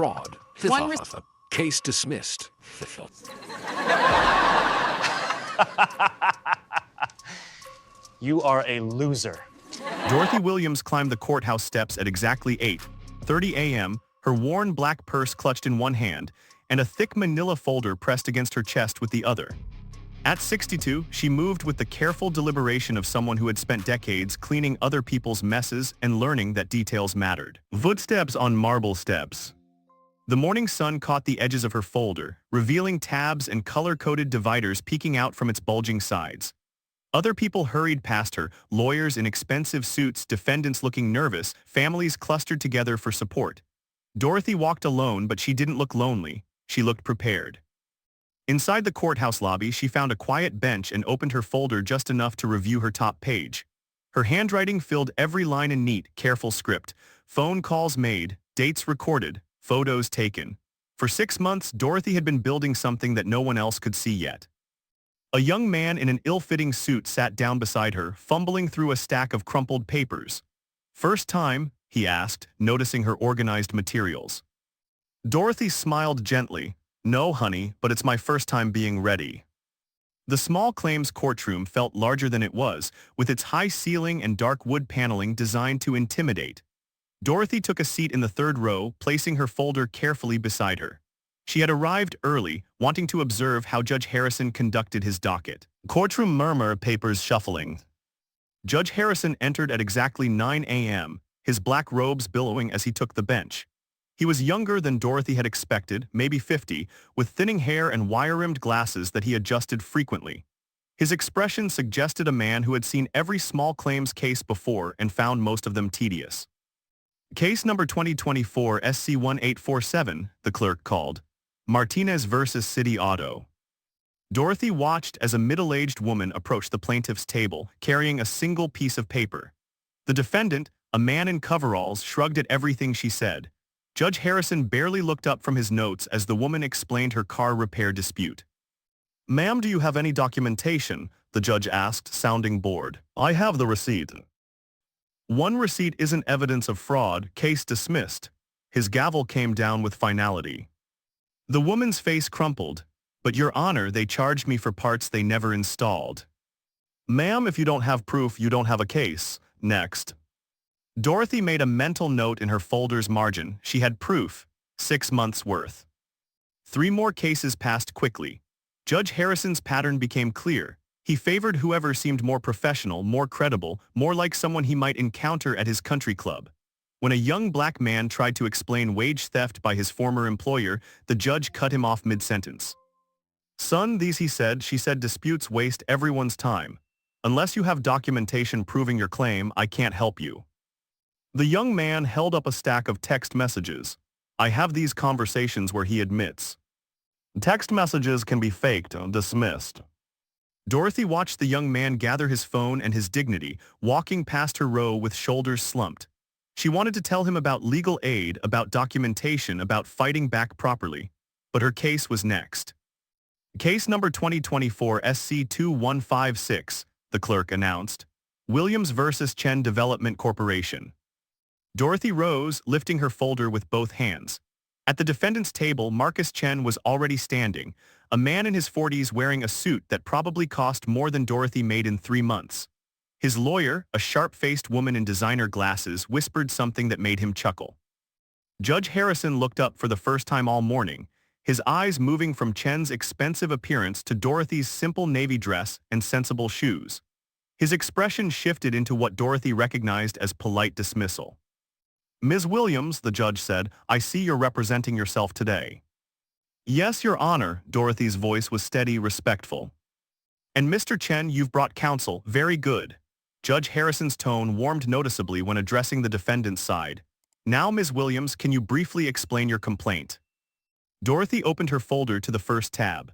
fraud. One Case dismissed. You are a loser. Dorothy Williams climbed the courthouse steps at exactly 8:30 a.m., her worn black purse clutched in one hand, and a thick manila folder pressed against her chest with the other. At 62, she moved with the careful deliberation of someone who had spent decades cleaning other people's messes and learning that details mattered. Footsteps on marble steps. The morning sun caught the edges of her folder, revealing tabs and color-coded dividers peeking out from its bulging sides. Other people hurried past her, lawyers in expensive suits, defendants looking nervous, families clustered together for support. Dorothy walked alone, but she didn't look lonely. She looked prepared. Inside the courthouse lobby, she found a quiet bench and opened her folder just enough to review her top page. Her handwriting filled every line in neat, careful script. Phone calls made, dates recorded, photos taken. For 6 months, Dorothy had been building something that no one else could see yet. A young man in an ill-fitting suit sat down beside her, fumbling through a stack of crumpled papers. "First time?" he asked, noticing her organized materials. Dorothy smiled gently. "No, honey, but it's my first time being ready." The small claims courtroom felt larger than it was, with its high ceiling and dark wood paneling designed to intimidate. Dorothy took a seat in the third row, placing her folder carefully beside her. She had arrived early, wanting to observe how Judge Harrison conducted his docket. Courtroom murmur, papers shuffling. Judge Harrison entered at exactly 9 a.m., his black robes billowing as he took the bench. He was younger than Dorothy had expected, maybe 50, with thinning hair and wire-rimmed glasses that he adjusted frequently. His expression suggested a man who had seen every small claims case before and found most of them tedious. "Case number 2024 SC1847, the clerk called. Martinez versus City Auto." Dorothy watched as a middle-aged woman approached the plaintiff's table, carrying a single piece of paper. The defendant, a man in coveralls, shrugged at everything she said. Judge Harrison barely looked up from his notes as the woman explained her car repair dispute. "Ma'am, do you have any documentation?" the judge asked, sounding bored. "I have the receipt." "One receipt isn't evidence of fraud, case dismissed." His gavel came down with finality. The woman's face crumpled. "But Your Honor, they charged me for parts they never installed." "Ma'am, if you don't have proof, you don't have a case. Next." Dorothy made a mental note in her folder's margin. She had proof. 6 months' worth. 3 more cases passed quickly. Judge Harrison's pattern became clear. He favored whoever seemed more professional, more credible, more like someone he might encounter at his country club. When a young black man tried to explain wage theft by his former employer, the judge cut him off mid-sentence. "Son, she said disputes waste everyone's time. Unless you have documentation proving your claim, I can't help you." The young man held up a stack of text messages. "I have these conversations where he admits." "Text messages can be faked, dismissed." Dorothy watched the young man gather his phone and his dignity, walking past her row with shoulders slumped. She wanted to tell him about legal aid, about documentation, about fighting back properly. But her case was next. "Case number 2024 SC2156, the clerk announced. Williams versus Chen Development Corporation." Dorothy rose, lifting her folder with both hands. At the defendant's table, Marcus Chen was already standing, a man in his 40s wearing a suit that probably cost more than Dorothy made in 3 months. His lawyer, a sharp-faced woman in designer glasses, whispered something that made him chuckle. Judge Harrison looked up for the first time all morning, his eyes moving from Chen's expensive appearance to Dorothy's simple navy dress and sensible shoes. His expression shifted into what Dorothy recognized as polite dismissal. "Ms. Williams," the judge said, "I see you're representing yourself today." "Yes, Your Honor," Dorothy's voice was steady, respectful. "And Mr. Chen, you've brought counsel. Very good." Judge Harrison's tone warmed noticeably when addressing the defendant's side. "Now, Ms. Williams, can you briefly explain your complaint?" Dorothy opened her folder to the first tab.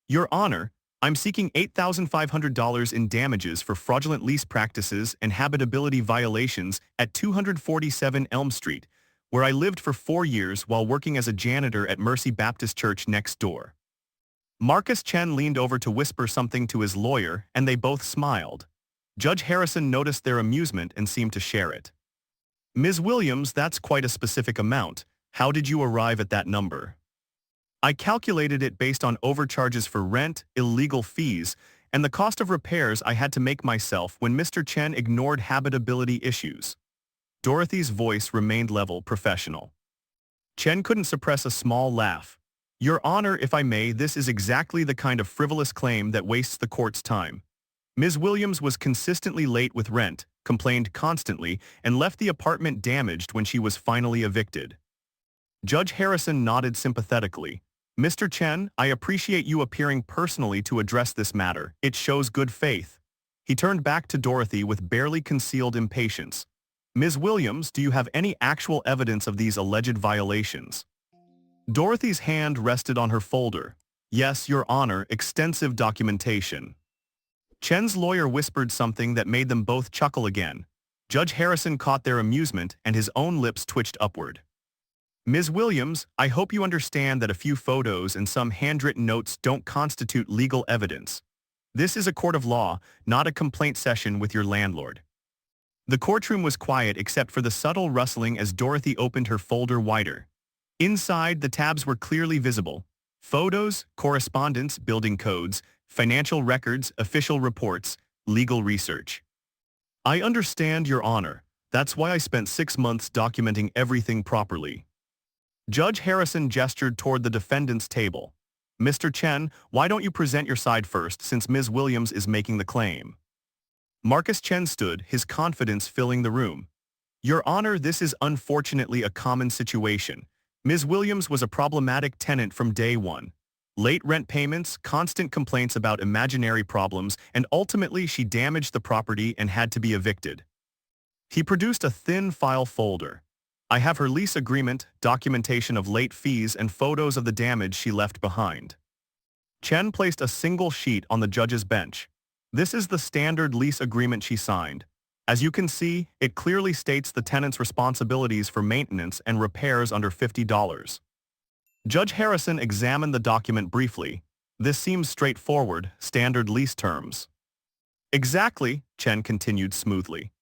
"Your Honor, I'm seeking $8,500 in damages for fraudulent lease practices and habitability violations at 247 Elm Street, where I lived for 4 years while working as a janitor at Mercy Baptist Church next door." Marcus Chen leaned over to whisper something to his lawyer, and they both smiled. Judge Harrison noticed their amusement and seemed to share it. "Ms. Williams, that's quite a specific amount. How did you arrive at that number? I calculated it based on overcharges for rent, illegal fees, and the cost of repairs I had to make myself when Mr. Chen ignored habitability issues. Dorothy's voice remained level, professional. Chen couldn't suppress a small laugh. Your Honor, if I may, this is exactly the kind of frivolous claim that wastes the court's time. Ms. Williams was consistently late with rent, complained constantly, and left the apartment damaged when she was finally evicted. Judge Harrison nodded sympathetically. Mr. Chen, I appreciate you appearing personally to address this matter. It shows good faith. He turned back to Dorothy with barely concealed impatience. Ms. Williams, do you have any actual evidence of these alleged violations? Dorothy's hand rested on her folder. Yes, Your Honor, extensive documentation. Chen's lawyer whispered something that made them both chuckle again. Judge Harrison caught their amusement and his own lips twitched upward. Ms. Williams, I hope you understand that a few photos and some handwritten notes don't constitute legal evidence. This is a court of law, not a complaint session with your landlord. The courtroom was quiet except for the subtle rustling as Dorothy opened her folder wider. Inside, the tabs were clearly visible. Photos, correspondence, building codes, financial records, official reports, legal research. I understand, Your Honor. That's why I spent 6 months documenting everything properly. Judge Harrison gestured toward the defendant's table. Mr. Chen, why don't you present your side first since Ms. Williams is making the claim? Marcus Chen stood, his confidence filling the room. Your Honor, this is unfortunately a common situation. Ms. Williams was a problematic tenant from day one. Late rent payments, constant complaints about imaginary problems, and ultimately she damaged the property and had to be evicted. He produced a thin file folder. I have her lease agreement, documentation of late fees, and photos of the damage she left behind. Chen placed a single sheet on the judge's bench. This is the standard lease agreement she signed. As you can see, it clearly states the tenant's responsibilities for maintenance and repairs under $50. Judge Harrison examined the document briefly. This seems straightforward, standard lease terms. Exactly, Chen continued smoothly.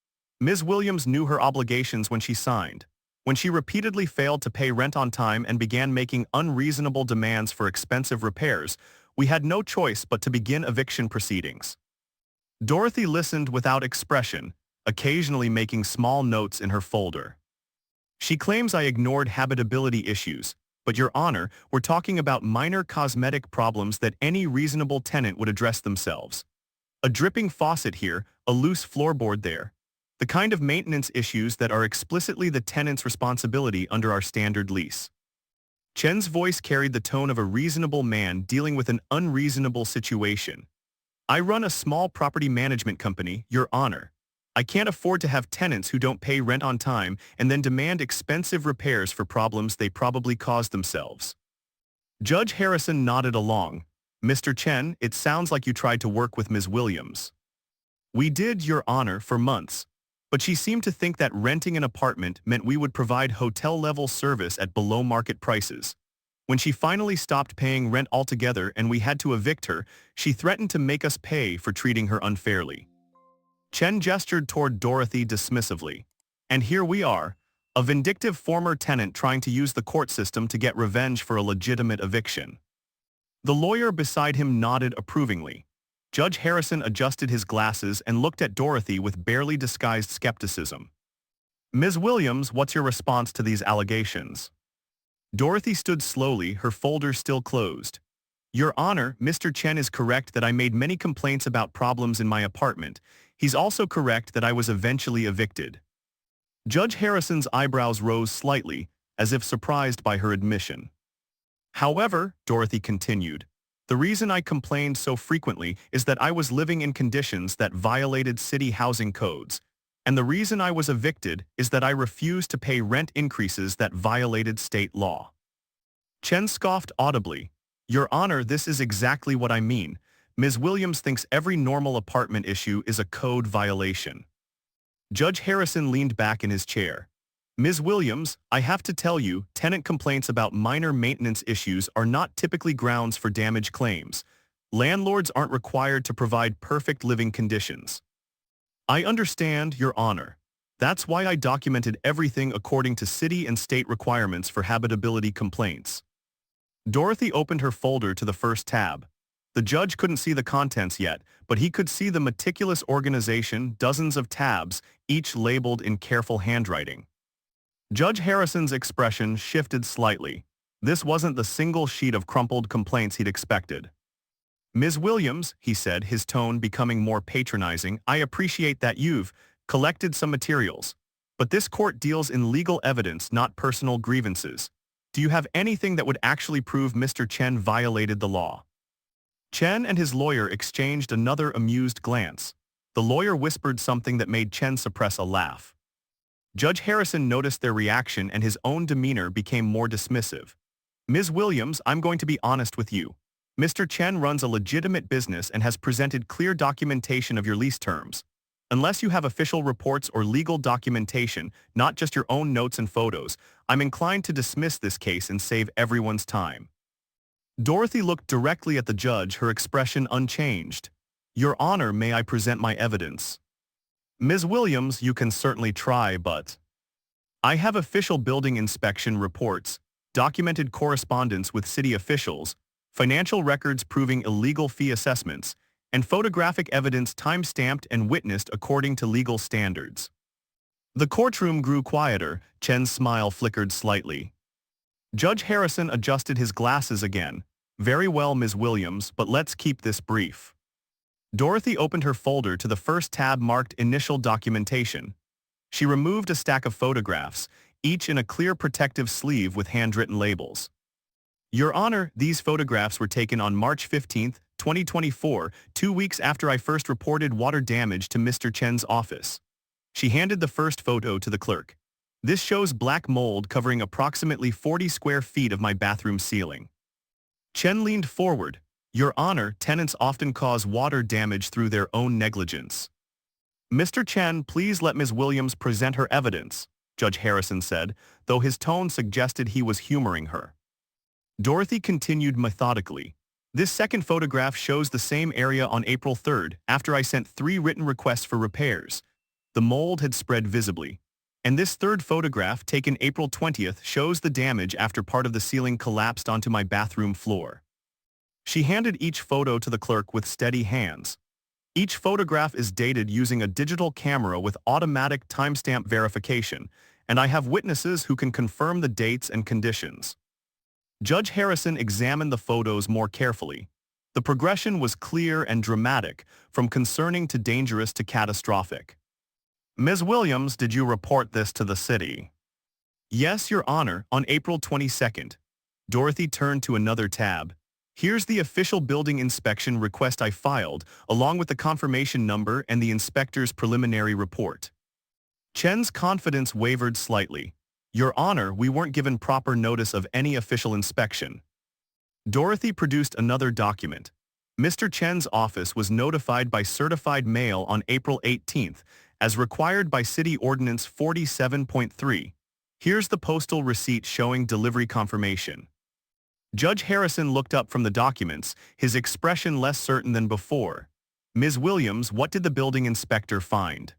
Ms. Williams knew her obligations when she signed. When she repeatedly failed to pay rent on time and began making unreasonable demands for expensive repairs, we had no choice but to begin eviction proceedings. Dorothy listened without expression, occasionally making small notes in her folder. She claims I ignored habitability issues, but Your Honor, we're talking about minor cosmetic problems that any reasonable tenant would address themselves. A dripping faucet here, a loose floorboard there. The kind of maintenance issues that are explicitly the tenant's responsibility under our standard lease. Chen's voice carried the tone of a reasonable man dealing with an unreasonable situation. I run a small property management company, Your Honor. I can't afford to have tenants who don't pay rent on time and then demand expensive repairs for problems they probably caused themselves. Judge Harrison nodded along. Mr. Chen, it sounds like you tried to work with Ms. Williams. We did, Your Honor, for months. But she seemed to think that renting an apartment meant we would provide hotel-level service at below-market prices. When she finally stopped paying rent altogether and we had to evict her, she threatened to make us pay for treating her unfairly. Chen gestured toward Dorothy dismissively. And here we are, a vindictive former tenant trying to use the court system to get revenge for a legitimate eviction. The lawyer beside him nodded approvingly. Judge Harrison adjusted his glasses and looked at Dorothy with barely disguised skepticism. Ms. Williams, what's your response to these allegations? Dorothy stood slowly, her folder still closed. Your Honor, Mr. Chen is correct that I made many complaints about problems in my apartment. He's also correct that I was eventually evicted. Judge Harrison's eyebrows rose slightly, as if surprised by her admission. However, Dorothy continued, the reason I complained so frequently is that I was living in conditions that violated city housing codes, and the reason I was evicted is that I refused to pay rent increases that violated state law. Chen scoffed audibly. Your Honor, this is exactly what I mean. Ms. Williams thinks every normal apartment issue is a code violation. Judge Harrison leaned back in his chair. Ms. Williams, I have to tell you, tenant complaints about minor maintenance issues are not typically grounds for damage claims. Landlords aren't required to provide perfect living conditions. I understand, Your Honor. That's why I documented everything according to city and state requirements for habitability complaints. Dorothy opened her folder to the first tab. The judge couldn't see the contents yet, but he could see the meticulous organization, dozens of tabs, each labeled in careful handwriting. Judge Harrison's expression shifted slightly. This wasn't the single sheet of crumpled complaints he'd expected. "Ms. Williams," he said, his tone becoming more patronizing, "I appreciate that you've collected some materials. But this court deals in legal evidence, not personal grievances. Do you have anything that would actually prove Mr. Chen violated the law?" Chen and his lawyer exchanged another amused glance. The lawyer whispered something that made Chen suppress a laugh. Judge Harrison noticed their reaction and his own demeanor became more dismissive. "Ms. Williams, I'm going to be honest with you. Mr. Chen runs a legitimate business and has presented clear documentation of your lease terms. Unless you have official reports or legal documentation, not just your own notes and photos, I'm inclined to dismiss this case and save everyone's time." Dorothy looked directly at the judge, her expression unchanged. "Your Honor, may I present my evidence?" "Ms. Williams, you can certainly try, but I have official building inspection reports, documented correspondence with city officials, financial records proving illegal fee assessments, and photographic evidence time-stamped and witnessed according to legal standards." The courtroom grew quieter. Chen's smile flickered slightly. Judge Harrison adjusted his glasses again. "Very well, Ms. Williams, but let's keep this brief." Dorothy opened her folder to the first tab marked Initial Documentation. She removed a stack of photographs, each in a clear protective sleeve with handwritten labels. "Your Honor, these photographs were taken on March 15, 2024, 2 weeks after I first reported water damage to Mr. Chen's office." She handed the first photo to the clerk. "This shows black mold covering approximately 40 square feet of my bathroom ceiling." Chen leaned forward. "Your Honor, tenants often cause water damage through their own negligence." "Mr. Chen, please let Ms. Williams present her evidence," Judge Harrison said, though his tone suggested he was humoring her. Dorothy continued methodically. "This second photograph shows the same area on April 3rd, after I sent 3 written requests for repairs. The mold had spread visibly. And this third photograph, taken April 20th, shows the damage after part of the ceiling collapsed onto my bathroom floor." She handed each photo to the clerk with steady hands. "Each photograph is dated using a digital camera with automatic timestamp verification, and I have witnesses who can confirm the dates and conditions." Judge Harrison examined the photos more carefully. The progression was clear and dramatic, from concerning to dangerous to catastrophic. "Ms. Williams, did you report this to the city?" "Yes, Your Honor, on April 22nd. Dorothy turned to another tab. "Here's the official building inspection request I filed, along with the confirmation number and the inspector's preliminary report." Chen's confidence wavered slightly. "Your Honor, we weren't given proper notice of any official inspection." Dorothy produced another document. "Mr. Chen's office was notified by certified mail on April 18th, as required by City Ordinance 47.3. Here's the postal receipt showing delivery confirmation." Judge Harrison looked up from the documents, his expression less certain than before. "Ms. Williams, what did the building inspector find?"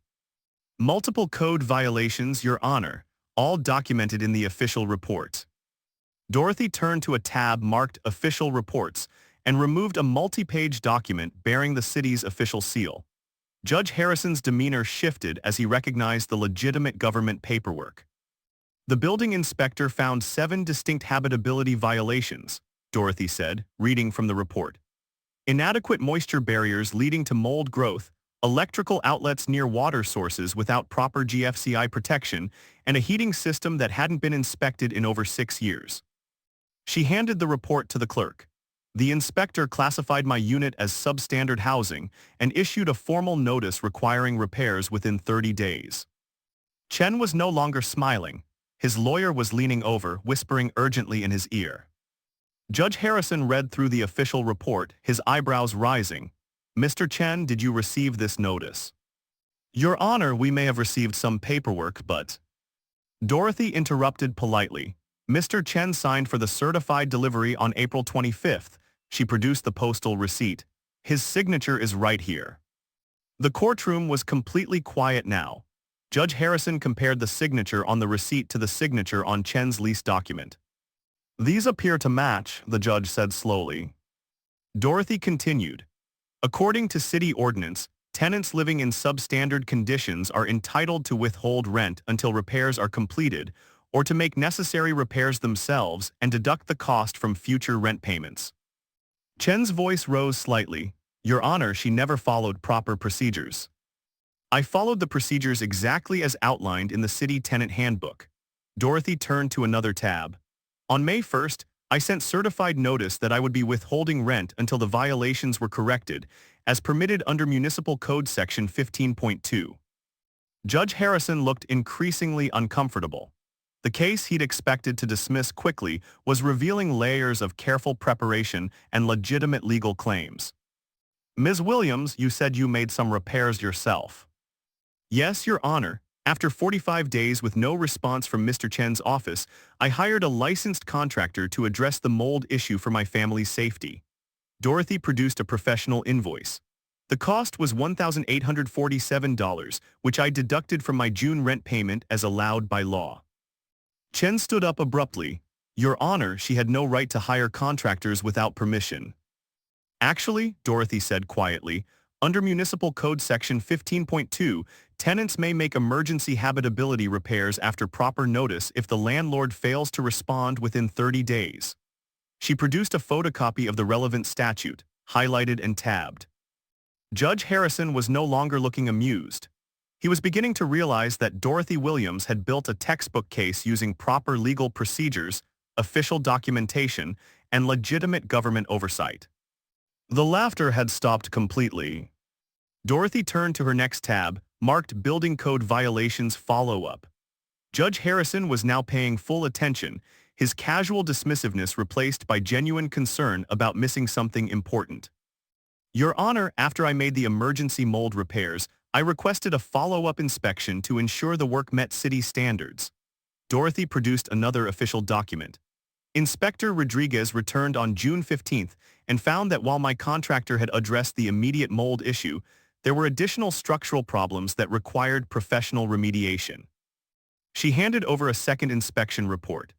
"Multiple code violations, Your Honor, all documented in the official report." Dorothy turned to a tab marked Official Reports and removed a multi-page document bearing the city's official seal. Judge Harrison's demeanor shifted as he recognized the legitimate government paperwork. "The building inspector found 7 distinct habitability violations," Dorothy said, reading from the report. "Inadequate moisture barriers leading to mold growth, electrical outlets near water sources without proper GFCI protection, and a heating system that hadn't been inspected in over 6 years." She handed the report to the clerk. "The inspector classified my unit as substandard housing and issued a formal notice requiring repairs within 30 days." Chen was no longer smiling. His lawyer was leaning over, whispering urgently in his ear. Judge Harrison read through the official report, his eyebrows rising. "Mr. Chen, did you receive this notice?" "Your Honor, we may have received some paperwork, but—" Dorothy interrupted politely. "Mr. Chen signed for the certified delivery on April 25th. She produced the postal receipt. His signature is right here." The courtroom was completely quiet now. Judge Harrison compared the signature on the receipt to the signature on Chen's lease document. "These appear to match," the judge said slowly. Dorothy continued. "According to city ordinance, tenants living in substandard conditions are entitled to withhold rent until repairs are completed or to make necessary repairs themselves and deduct the cost from future rent payments." Chen's voice rose slightly. "Your Honor, she never followed proper procedures." "I followed the procedures exactly as outlined in the city tenant handbook." Dorothy turned to another tab. "On May 1st, I sent certified notice that I would be withholding rent until the violations were corrected, as permitted under Municipal Code Section 15.2. Judge Harrison looked increasingly uncomfortable. The case he'd expected to dismiss quickly was revealing layers of careful preparation and legitimate legal claims. "Ms. Williams, you said you made some repairs yourself." "Yes, Your Honor. After 45 days with no response from Mr. Chen's office, I hired a licensed contractor to address the mold issue for my family's safety." Dorothy produced a professional invoice. "The cost was $1,847, which I deducted from my June rent payment as allowed by law." Chen stood up abruptly. "Your Honor, she had no right to hire contractors without permission." "Actually," Dorothy said quietly, "under Municipal Code Section 15.2, tenants may make emergency habitability repairs after proper notice if the landlord fails to respond within 30 days. She produced a photocopy of the relevant statute, highlighted and tabbed. Judge Harrison was no longer looking amused. He was beginning to realize that Dorothy Williams had built a textbook case using proper legal procedures, official documentation, and legitimate government oversight. The laughter had stopped completely. Dorothy turned to her next tab, marked Building Code Violations Follow-up. Judge Harrison was now paying full attention, his casual dismissiveness replaced by genuine concern about missing something important. "Your Honor, after I made the emergency mold repairs, I requested a follow-up inspection to ensure the work met city standards." Dorothy produced another official document. "Inspector Rodriguez returned on June 15th and found that while my contractor had addressed the immediate mold issue, there were additional structural problems that required professional remediation." She handed over a second inspection report.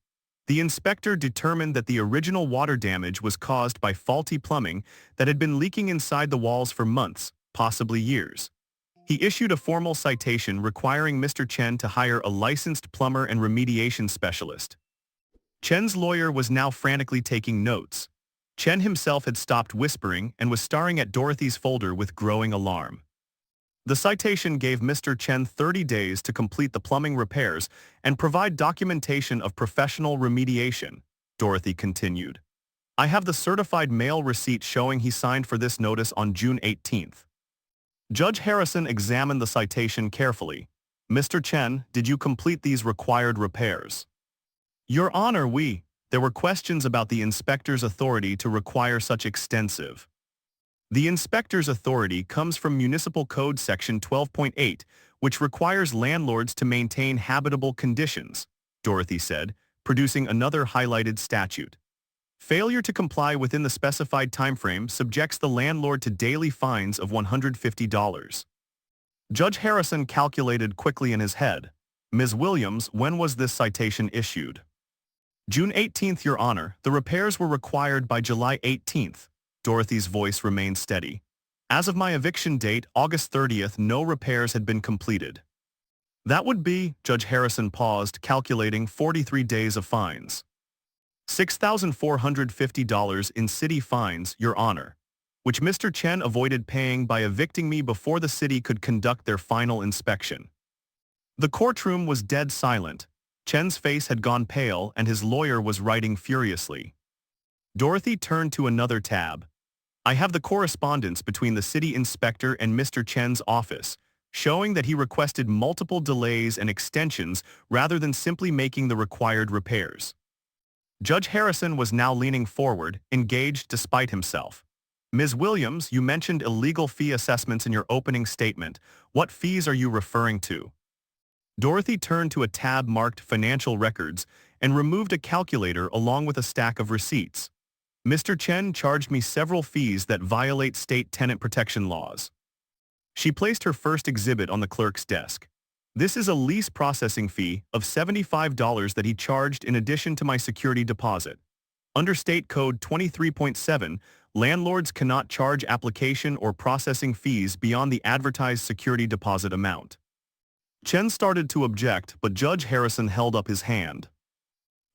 The inspector determined that the original water damage was caused by faulty plumbing that had been leaking inside the walls for months, possibly years. He issued a formal citation requiring Mr. Chen to hire a licensed plumber and remediation specialist. Chen's lawyer was now frantically taking notes. Chen himself had stopped whispering and was staring at Dorothy's folder with growing alarm. The citation gave Mr. Chen 30 days to complete the plumbing repairs and provide documentation of professional remediation, Dorothy continued. "I have the certified mail receipt showing he signed for this notice on June 18th. Judge Harrison examined the citation carefully. "Mr. Chen, did you complete these required repairs?" "Your Honor, There were questions about the inspector's authority to require such extensive." "The inspector's authority comes from Municipal Code Section 12.8, which requires landlords to maintain habitable conditions," Dorothy said, producing another highlighted statute. "Failure to comply within the specified timeframe subjects the landlord to daily fines of $150. Judge Harrison calculated quickly in his head. "Ms. Williams, when was this citation issued?" "June 18th, Your Honor. The repairs were required by July 18th. Dorothy's voice remained steady. "As of my eviction date, August 30th, no repairs had been completed." "That would be," Judge Harrison paused, calculating 43 days of fines. $6,450 in city fines, Your Honor, which Mr. Chen avoided paying by evicting me before the city could conduct their final inspection." The courtroom was dead silent. Chen's face had gone pale and his lawyer was writing furiously. Dorothy turned to another tab. "I have the correspondence between the city inspector and Mr. Chen's office, showing that he requested multiple delays and extensions rather than simply making the required repairs." Judge Harrison was now leaning forward, engaged despite himself. "Ms. Williams, you mentioned illegal fee assessments in your opening statement. What fees are you referring to?" Dorothy turned to a tab marked Financial Records and removed a calculator along with a stack of receipts. "Mr. Chen charged me several fees that violate state tenant protection laws." She placed her first exhibit on the clerk's desk. This is a lease processing fee of $75 that he charged in addition to my security deposit. Under State Code 23.7, landlords cannot charge application or processing fees beyond the advertised security deposit amount. Chen started to object, but Judge Harrison held up his hand.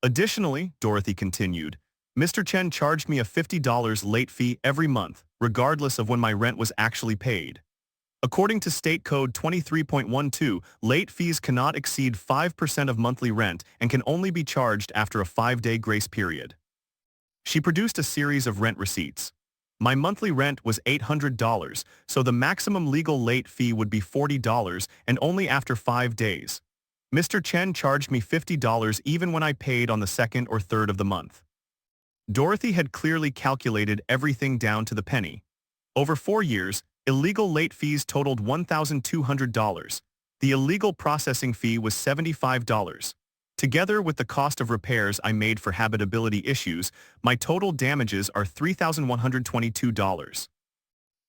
Additionally, Dorothy continued, Mr. Chen charged me a $50 late fee every month, regardless of when my rent was actually paid. According to State Code 23.12, late fees cannot exceed 5% of monthly rent and can only be charged after a 5-day grace period. She produced a series of rent receipts. My monthly rent was $800, so the maximum legal late fee would be $40 and only after 5 days. Mr. Chen charged me $50 even when I paid on the 2nd or 3rd of the month. Dorothy had clearly calculated everything down to the penny. Over 4 years, illegal late fees totaled $1,200. The illegal processing fee was $75. Together with the cost of repairs I made for habitability issues, my total damages are $3,122.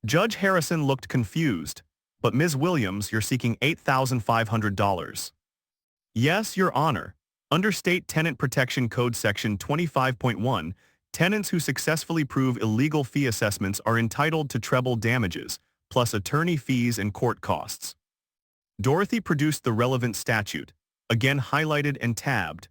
Judge Harrison looked confused. But Ms. Williams, you're seeking $8,500. Yes, Your Honor. Under State Tenant Protection Code Section 25.1, tenants who successfully prove illegal fee assessments are entitled to treble damages, plus attorney fees and court costs. Dorothy produced the relevant statute, again highlighted and tabbed.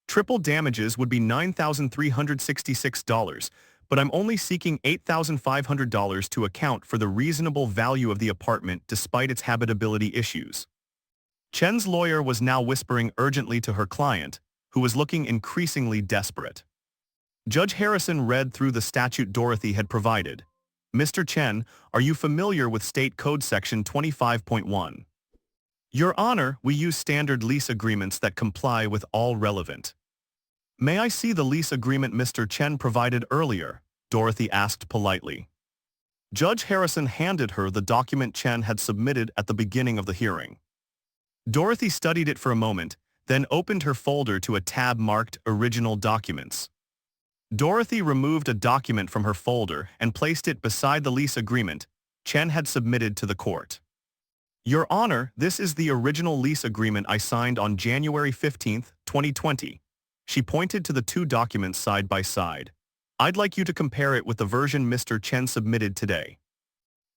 Triple damages would be $9,366, but I'm only seeking $8,500 to account for the reasonable value of the apartment despite its habitability issues. Chen's lawyer was now whispering urgently to her client, who was looking increasingly desperate. Judge Harrison read through the statute Dorothy had provided. Mr. Chen, are you familiar with State Code Section 25.1? Your Honor, we use standard lease agreements that comply with all relevant. May I see the lease agreement Mr. Chen provided earlier? Dorothy asked politely. Judge Harrison handed her the document Chen had submitted at the beginning of the hearing. Dorothy studied it for a moment, then opened her folder to a tab marked Original Documents. Dorothy removed a document from her folder and placed it beside the lease agreement Chen had submitted to the court. Your Honor, this is the original lease agreement I signed on January 15, 2020. She pointed to the two documents side by side. I'd like you to compare it with the version Mr. Chen submitted today.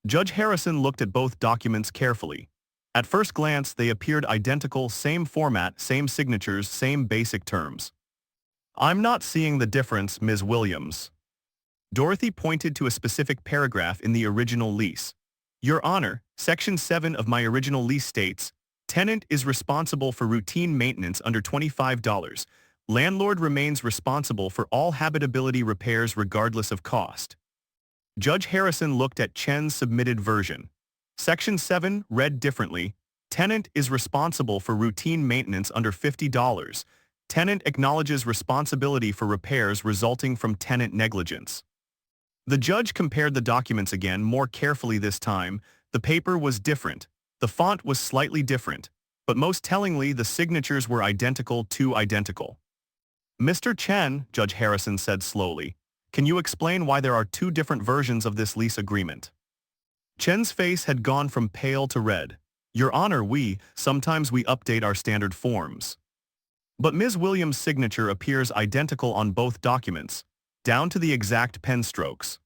Judge Harrison looked at both documents carefully. At first glance, they appeared identical, same format, same signatures, same basic terms. I'm not seeing the difference, Ms. Williams. Dorothy pointed to a specific paragraph in the original lease. Your Honor, Section 7 of my original lease states, tenant is responsible for routine maintenance under $25. Landlord remains responsible for all habitability repairs regardless of cost. Judge Harrison looked at Chen's submitted version. Section 7 read differently. Tenant is responsible for routine maintenance under $50. Tenant acknowledges responsibility for repairs resulting from tenant negligence. The judge compared the documents again more carefully this time. The paper was different. The font was slightly different. But most tellingly, the signatures were identical to identical. Mr. Chen, Judge Harrison said slowly, can you explain why there are two different versions of this lease agreement? Chen's face had gone from pale to red. Your Honor, sometimes we update our standard forms. But Ms. Williams' signature appears identical on both documents, down to the exact pen strokes.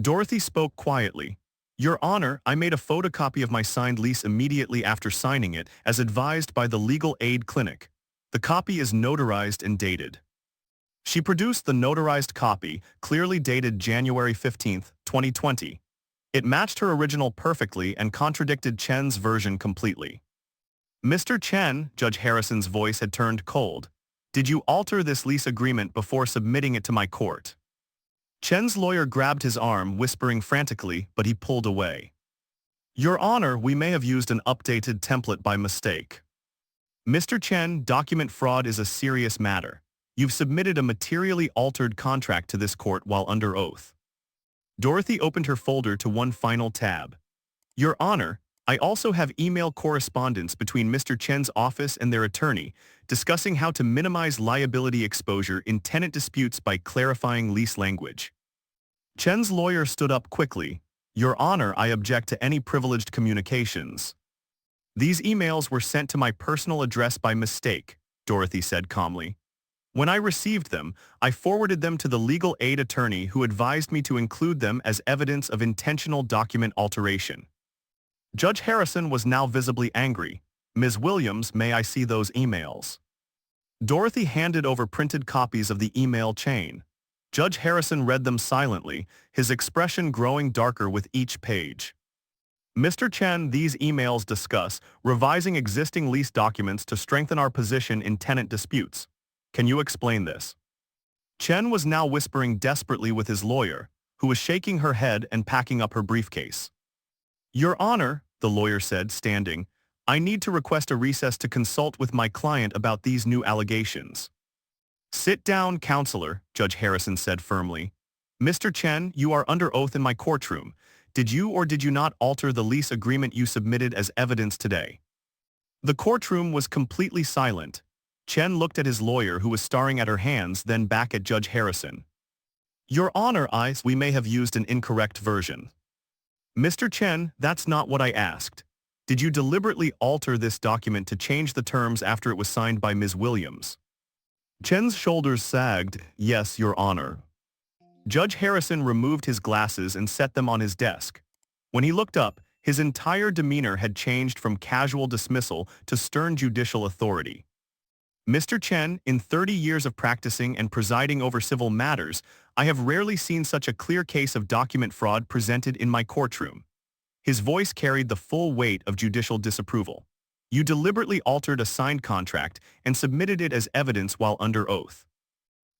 Dorothy spoke quietly. Your Honor, I made a photocopy of my signed lease immediately after signing it, as advised by the Legal Aid Clinic. The copy is notarized and dated. She produced the notarized copy, clearly dated January 15, 2020. It matched her original perfectly and contradicted Chen's version completely. Mr. Chen, Judge Harrison's voice had turned cold. Did you alter this lease agreement before submitting it to my court? Chen's lawyer grabbed his arm, whispering frantically, but he pulled away. Your Honor, we may have used an updated template by mistake. Mr. Chen, document fraud is a serious matter. You've submitted a materially altered contract to this court while under oath. Dorothy opened her folder to one final tab. Your Honor, I also have email correspondence between Mr. Chen's office and their attorney, discussing how to minimize liability exposure in tenant disputes by clarifying lease language. Chen's lawyer stood up quickly. Your Honor, I object to any privileged communications. These emails were sent to my personal address by mistake, Dorothy said calmly. When I received them, I forwarded them to the legal aid attorney who advised me to include them as evidence of intentional document alteration. Judge Harrison was now visibly angry. Ms. Williams, may I see those emails? Dorothy handed over printed copies of the email chain. Judge Harrison read them silently, his expression growing darker with each page. Mr. Chen, these emails discuss revising existing lease documents to strengthen our position in tenant disputes. Can you explain this? Chen was now whispering desperately with his lawyer, who was shaking her head and packing up her briefcase. Your Honor, the lawyer said, standing, I need to request a recess to consult with my client about these new allegations. Sit down, counselor, Judge Harrison said firmly. Mr. Chen, you are under oath in my courtroom. Did you or did you not alter the lease agreement you submitted as evidence today? The courtroom was completely silent. Chen looked at his lawyer who was staring at her hands, then back at Judge Harrison. Your Honor, we may have used an incorrect version. Mr. Chen, that's not what I asked. Did you deliberately alter this document to change the terms after it was signed by Ms. Williams? Chen's shoulders sagged. Yes, Your Honor. Judge Harrison removed his glasses and set them on his desk. When he looked up, his entire demeanor had changed from casual dismissal to stern judicial authority. Mr. Chen, in 30 years of practicing and presiding over civil matters, I have rarely seen such a clear case of document fraud presented in my courtroom. His voice carried the full weight of judicial disapproval. You deliberately altered a signed contract and submitted it as evidence while under oath.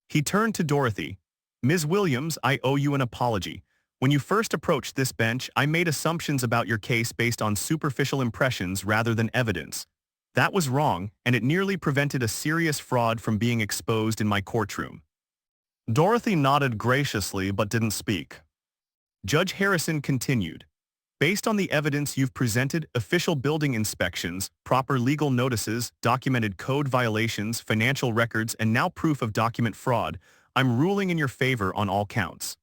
He turned to Dorothy. Ms. Williams, I owe you an apology. When you first approached this bench, I made assumptions about your case based on superficial impressions rather than evidence. That was wrong, and it nearly prevented a serious fraud from being exposed in my courtroom. Dorothy nodded graciously but didn't speak. Judge Harrison continued. Based on the evidence you've presented, official building inspections, proper legal notices, documented code violations, financial records, and now proof of document fraud, I'm ruling in your favor on all counts.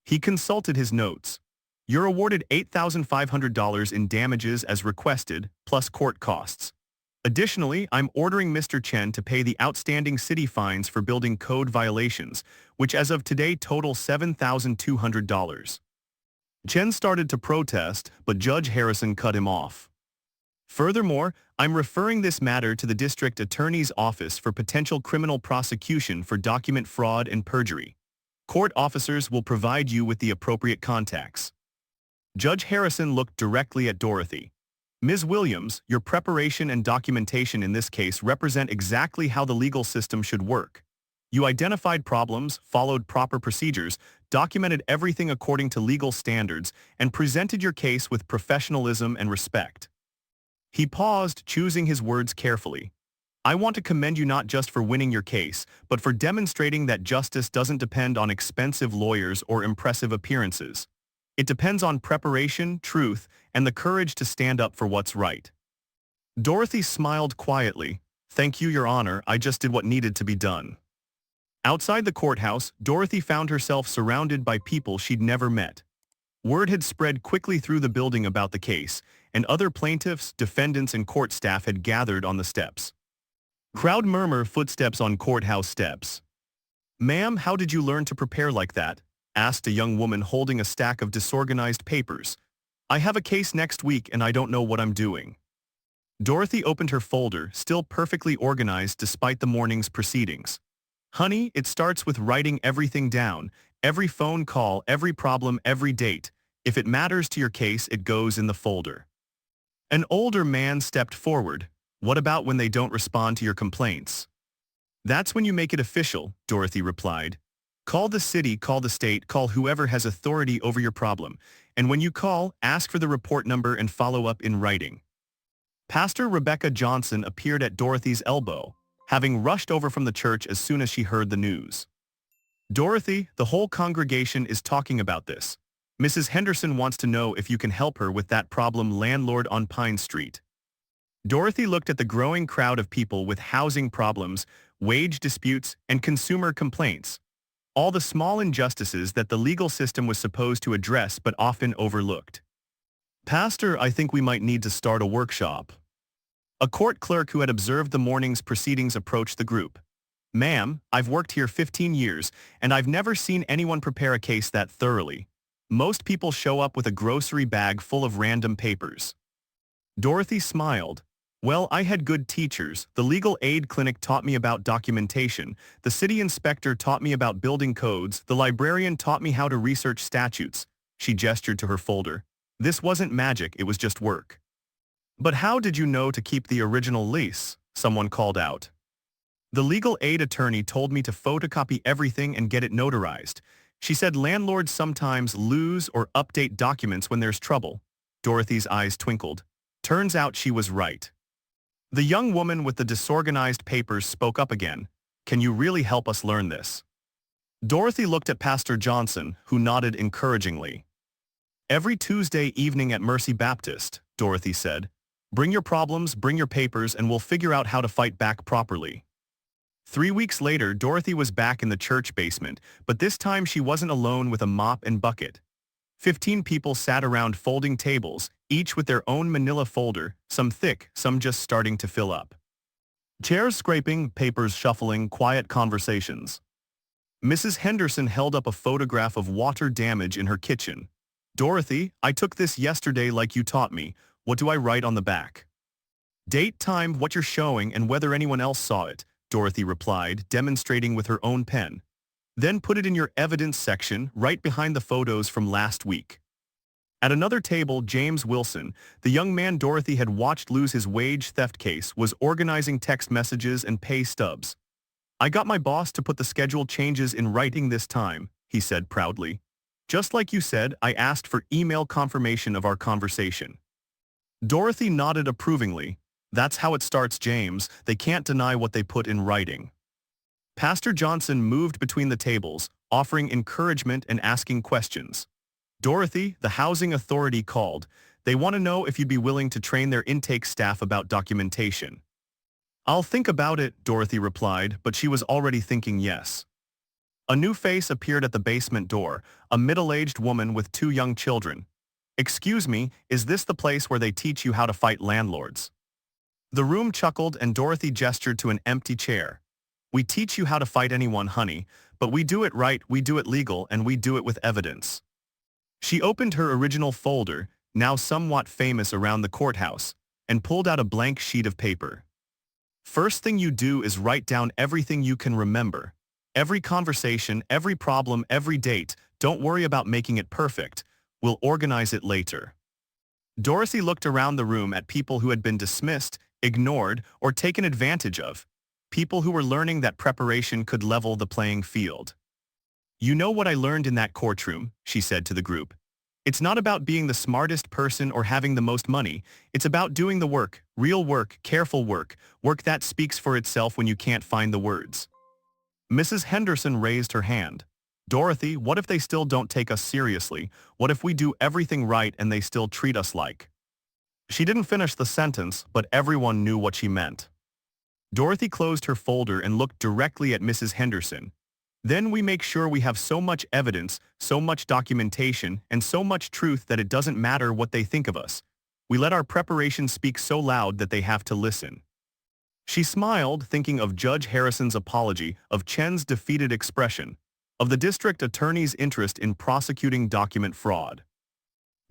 He consulted his notes. You're awarded $8,500 in damages as requested, plus court costs. Additionally, I'm ordering Mr. Chen to pay the outstanding city fines for building code violations, which as of today total $7,200. Chen started to protest, but Judge Harrison cut him off. Furthermore, I'm referring this matter to the district attorney's office for potential criminal prosecution for document fraud and perjury. Court officers will provide you with the appropriate contacts. Judge Harrison looked directly at Dorothy. Ms. Williams, your preparation and documentation in this case represent exactly how the legal system should work. You identified problems, followed proper procedures, documented everything according to legal standards, and presented your case with professionalism and respect. He paused, choosing his words carefully. I want to commend you not just for winning your case, but for demonstrating that justice doesn't depend on expensive lawyers or impressive appearances. It depends on preparation, truth, and the courage to stand up for what's right. Dorothy smiled quietly. Thank you, Your Honor, I just did what needed to be done. Outside the courthouse, Dorothy found herself surrounded by people she'd never met. Word had spread quickly through the building about the case, and other plaintiffs, defendants, and court staff had gathered on the steps. Crowd murmur, footsteps on courthouse steps. Ma'am, how did you learn to prepare like that? Asked a young woman holding a stack of disorganized papers. I have a case next week and I don't know what I'm doing. Dorothy opened her folder, still perfectly organized despite the morning's proceedings. Honey, it starts with writing everything down, every phone call, every problem, every date. If it matters to your case, it goes in the folder. An older man stepped forward. What about when they don't respond to your complaints? That's when you make it official, Dorothy replied. Call the city, call the state, call whoever has authority over your problem. And when you call, ask for the report number and follow up in writing. Pastor Rebecca Johnson appeared at Dorothy's elbow, having rushed over from the church as soon as she heard the news. Dorothy, the whole congregation is talking about this. Mrs. Henderson wants to know if you can help her with that problem landlord on Pine Street. Dorothy looked at the growing crowd of people with housing problems, wage disputes, and consumer complaints. All the small injustices that the legal system was supposed to address but often overlooked. Pastor, I think we might need to start a workshop. A court clerk who had observed the morning's proceedings approached the group. Ma'am, I've worked here 15 years, and I've never seen anyone prepare a case that thoroughly. Most people show up with a grocery bag full of random papers. Dorothy smiled. Well, I had good teachers. The legal aid clinic taught me about documentation. The city inspector taught me about building codes. The librarian taught me how to research statutes. She gestured to her folder. This wasn't magic, it was just work. But how did you know to keep the original lease? Someone called out. The legal aid attorney told me to photocopy everything and get it notarized. She said landlords sometimes lose or update documents when there's trouble. Dorothy's eyes twinkled. Turns out she was right. The young woman with the disorganized papers spoke up again. Can you really help us learn this? Dorothy looked at Pastor Johnson, who nodded encouragingly. Every Tuesday evening at Mercy Baptist, Dorothy said. Bring your problems, bring your papers, and we'll figure out how to fight back properly. 3 weeks later, Dorothy was back in the church basement, but this time she wasn't alone with a mop and bucket. 15 people sat around folding tables, each with their own manila folder, some thick, some just starting to fill up. Chairs scraping, papers shuffling, quiet conversations. Mrs. Henderson held up a photograph of water damage in her kitchen. Dorothy, I took this yesterday like you taught me. What do I write on the back? Date, time, what you're showing, and whether anyone else saw it, Dorothy replied, demonstrating with her own pen. Then put it in your evidence section, right behind the photos from last week. At another table, James Wilson, the young man Dorothy had watched lose his wage theft case, was organizing text messages and pay stubs. I got my boss to put the schedule changes in writing this time, he said proudly. Just like you said, I asked for email confirmation of our conversation. Dorothy nodded approvingly. That's how it starts, James. They can't deny what they put in writing. Pastor Johnson moved between the tables, offering encouragement and asking questions. Dorothy, the housing authority called. They want to know if you'd be willing to train their intake staff about documentation. I'll think about it, Dorothy replied, but she was already thinking yes. A new face appeared at the basement door, a middle-aged woman with 2 young children. Excuse me, is this the place where they teach you how to fight landlords? The room chuckled and Dorothy gestured to an empty chair. We teach you how to fight anyone, honey, but we do it right, we do it legal, and we do it with evidence. She opened her original folder, now somewhat famous around the courthouse, and pulled out a blank sheet of paper. First thing you do is write down everything you can remember. Every conversation, every problem, every date. Don't worry about making it perfect. We'll organize it later. Dorothy looked around the room at people who had been dismissed, ignored, or taken advantage of. People who were learning that preparation could level the playing field. You know what I learned in that courtroom, she said to the group. It's not about being the smartest person or having the most money. It's about doing the work, real work, careful work, work that speaks for itself when you can't find the words. Mrs. Henderson raised her hand. Dorothy, what if they still don't take us seriously? What if we do everything right and they still treat us like? She didn't finish the sentence, but everyone knew what she meant. Dorothy closed her folder and looked directly at Mrs. Henderson. Then we make sure we have so much evidence, so much documentation, and so much truth that it doesn't matter what they think of us. We let our preparation speak so loud that they have to listen. She smiled, thinking of Judge Harrison's apology, of Chen's defeated expression, of the district attorney's interest in prosecuting document fraud.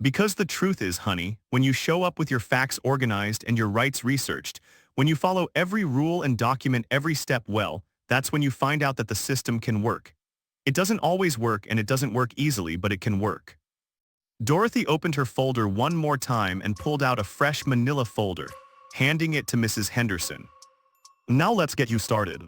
Because the truth is, honey, when you show up with your facts organized and your rights researched, when you follow every rule and document every step well, that's when you find out that the system can work. It doesn't always work and it doesn't work easily, but it can work. Dorothy opened her folder one more time and pulled out a fresh manila folder, handing it to Mrs. Henderson. Now let's get you started.